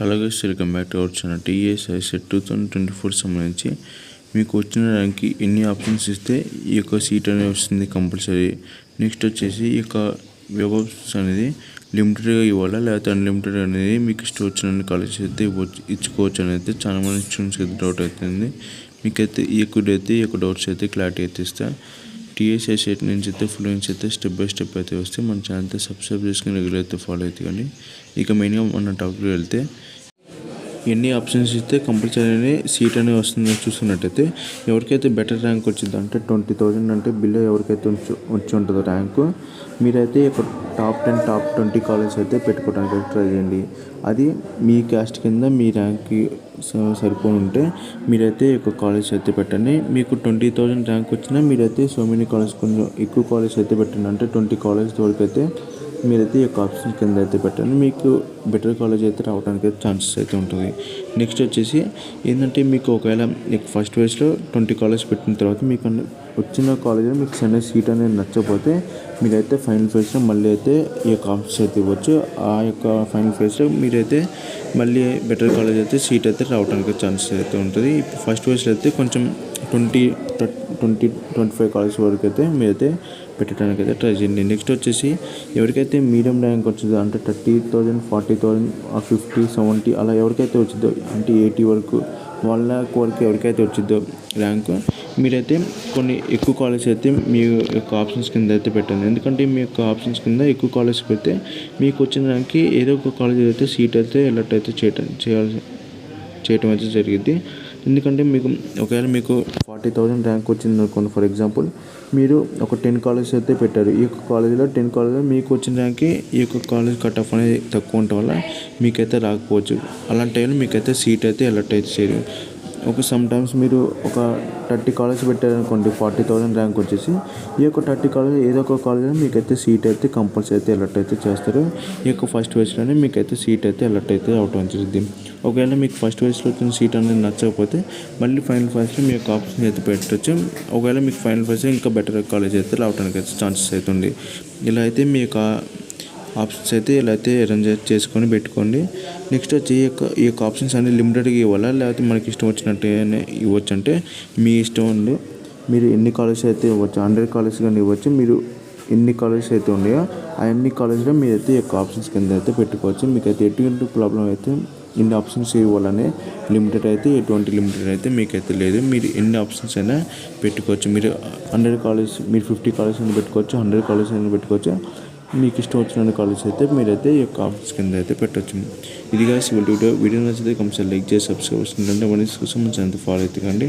Hello guys, welcome back to our channel. ICET 2024 సంబంధించి మీకు వచ్చిన ర్యాంక్కి ఎన్ని ఆప్షన్స్ ఇస్తే ఈ యొక్క సీట్ అనేది వస్తుంది కంపల్సరీ. నెక్స్ట్ వచ్చేసి ఈ యొక్క వెబ్ ఆప్షన్స్ అనేది లిమిటెడ్గా ఇవ్వాలా లేకపోతే అన్లిమిటెడ్ అనేది మీకు ఇష్టం వచ్చిన కాలేజ్ అయితే ఇచ్చుకోవచ్చు అనేది అయితే చాలామంది స్టూడెంట్స్కి అయితే డౌట్ అవుతుంది. మీకైతే ఈ యొక్క డౌట్స్ అయితే క్లారిటీ అయితే ఇస్తా. ICET నుంచి అయితే ఫుల్ నుంచి అయితే స్టెప్ బై స్టెప్ అయితే వస్తే మన ఛానల్ అయితే సబ్స్క్రైబ్ చేసుకుని రెగ్యులర్ అయితే ఫాలో అయితే. కానీ ఇక మెయిన్గా మన టాపిక్లో వెళ్తే ఎన్ని ఆప్షన్స్ ఇస్తే కంపల్సరీ సీట్ అనేది వస్తుందని చూస్తున్నట్టయితే ఎవరికైతే బెటర్ ర్యాంక్ వచ్చింది అంటే 20,000 అంటే బిలో ఎవరికైతే వచ్చి ఉంటుందో ర్యాంకు, మీరైతే ఒక టాప్ 10 టాప్ 20 కాలేజ్ అయితే పెట్టుకోవడానికి ట్రై చేయండి. అది మీ క్యాస్ట్ కింద మీ ర్యాంక్కి సరిపోని ఉంటే మీరైతే ఒక కాలేజ్ అయితే పెట్టండి. మీకు 20,000 ర్యాంక్ వచ్చినా మీరైతే సో మెనీ కాలేజ్ కొంచెం ఎక్కువ కాలేజ్ అయితే పెట్టండి. అంటే 20 కాలేజ్ వరకు అయితే మీరైతే ఈ యొక్క ఆప్షన్ కింద అయితే పెట్టండి. మీకు బెటర్ కాలేజ్ అయితే రావడానికి అయితే ఛాన్సెస్ అయితే ఉంటుంది. నెక్స్ట్ వచ్చేసి ఏంటంటే మీకు ఒకవేళ మీకు ఫస్ట్ ఫేజ్లో 20 కాలేజ్ పెట్టిన తర్వాత మీకు వచ్చిన కాలేజీలో మీకు సీట్ అనేది నచ్చకపోతే మీరైతే ఫైనల్ ఫేజ్లో మళ్ళీ అయితే ఈ యొక్క ఆప్షన్స్ అయితే ఇవ్వచ్చు. ఆ యొక్క ఫైనల్ ఫేజ్లో మీరైతే మళ్ళీ బెటర్ కాలేజ్ అయితే సీట్ అయితే రావడానికి ఛాన్సెస్ అయితే ఉంటుంది. ఫస్ట్ ఫేజ్లో అయితే కొంచెం 20-25 కాలేజ్ వరకు అయితే మీరైతే పెట్టడానికి అయితే ట్రై చేయండి. నెక్స్ట్ వచ్చేసి ఎవరికైతే మీడియం ర్యాంక్ వచ్చిందో అంటే 30,000, 40,000, 50, 70 అలా ఎవరికైతే వచ్చిందో అంటే 80 వరకు 1 lakh వరకు ఎవరికైతే వచ్చిందో ర్యాంకు, మీరైతే కొన్ని ఎక్కువ కాలేజ్ అయితే మీ యొక్క ఆప్షన్స్ కింద అయితే పెట్టండి. ఎందుకంటే మీ యొక్క ఆప్షన్స్ కింద ఎక్కువ కాలేజ్ పెడితే మీకు వచ్చిన ర్యాంక్కి ఏదో ఒక కాలేజ్ అయితే సీట్ అయితే ఎలర్ట్ అయితే చేయటం అయితే జరిగింది. ఎందుకంటే ఒకవేళ మీకు 40,000 ర్యాంక్ వచ్చింది అనుకోండి, ఫర్ ఎగ్జాంపుల్ మీరు ఒక 10 కాలేజ్ అయితే పెట్టారు. ఈ యొక్క కాలేజీలో 10 కాలేజీలో మీకు వచ్చిన ర్యాంక్కి ఈ యొక్క కాలేజ్ కట్ ఆఫ్ అనేది తక్కువ ఉండటం వల్ల మీకైతే రాకపోవచ్చు. అలాంటి టైంలో మీకైతే సీట్ అయితే ఎలర్ట్ అయితే చేయరు. సమ్ టైమ్స్ మీరు ఒక 30 కాలేజ్ పెట్టారనుకోండి, 40,000 ర్యాంక్ వచ్చేసి ఈ యొక్క 30 కాలేజ్ ఏదో ఒక కాలేజ్లో మీకైతే సీట్ అయితే కంపల్సరీ అయితే ఎలర్ట్ అయితే చేస్తారు. ఈ యొక్క ఫస్ట్ ఫేజ్లోనే మీకైతే సీట్ అయితే ఎలర్ట్ అయితే అవటం జరిగింది. ఒకవేళ మీకు ఫస్ట్ ఫేజ్లో వచ్చిన సీట్ అనేది నచ్చకపోతే మళ్ళీ ఫైనల్ ఫేజ్లో మీ యొక్క ఆప్షన్ అయితే పెట్టవచ్చు. ఒకవేళ మీకు ఫైనల్ ఫేజ్లో ఇంకా బెటర్ కాలేజ్ అయితే రావడానికి అయితే ఛాన్సెస్ అయితే ఉంది. ఇలా అయితే మీ యొక్క ఆప్షన్స్ అయితే ఇలా అయితే అరేంజ్ చేసుకొని పెట్టుకోండి. నెక్స్ట్ వచ్చి ఈ యొక్క ఆప్షన్స్ అన్ని లిమిటెడ్గా ఇవ్వాలా లేకపోతే మనకి ఇష్టం వచ్చినట్టుగానే ఇవ్వచ్చు అంటే మీ ఇష్టం ఉంది. మీరు ఎన్ని కాలేజెస్ అయితే ఇవ్వచ్చు, 100 కాలేజ్ కానీ ఇవ్వచ్చు. మీరు ఎన్ని కాలేజెస్ అయితే ఉన్నాయో ఆ అన్ని కాలేజ్లో మీరైతే ఈ యొక్క ఆప్షన్స్ కింద అయితే పెట్టుకోవచ్చు. మీకైతే ఎటువంటి ప్రాబ్లం అయితే ఎన్ని ఆప్షన్స్ ఇవ్వాలనే లిమిటెడ్ అయితే ఎటువంటి లిమిటెడ్ అయితే మీకైతే లేదు. మీరు ఎన్ని ఆప్షన్స్ అయినా పెట్టుకోవచ్చు. మీరు 100 కాలేజ్, మీరు 50 కాలేజ్ అయినా పెట్టుకోవచ్చు, 100 కాలేజ్ అయినా పెట్టుకోవచ్చు. మీకు ఇష్టం వచ్చిన కాలేజ్ అయితే మీరైతే ఈ యొక్క ఆప్షన్స్ కింద అయితే పెట్టవచ్చు. ఇది గాయ్స్ వీడియో నచ్చితే కంపల్సరీ లైక్ చేసి సబ్స్క్రైబ్ చేసుకుంటే మన కోసం మన ఛానల్ ఫాలో అయితే కండి.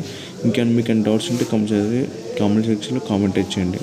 మీకు డౌట్స్ ఉంటే కంపల్సరీ కామెంట్ సెక్షన్లో కామెంట్ చేయండి.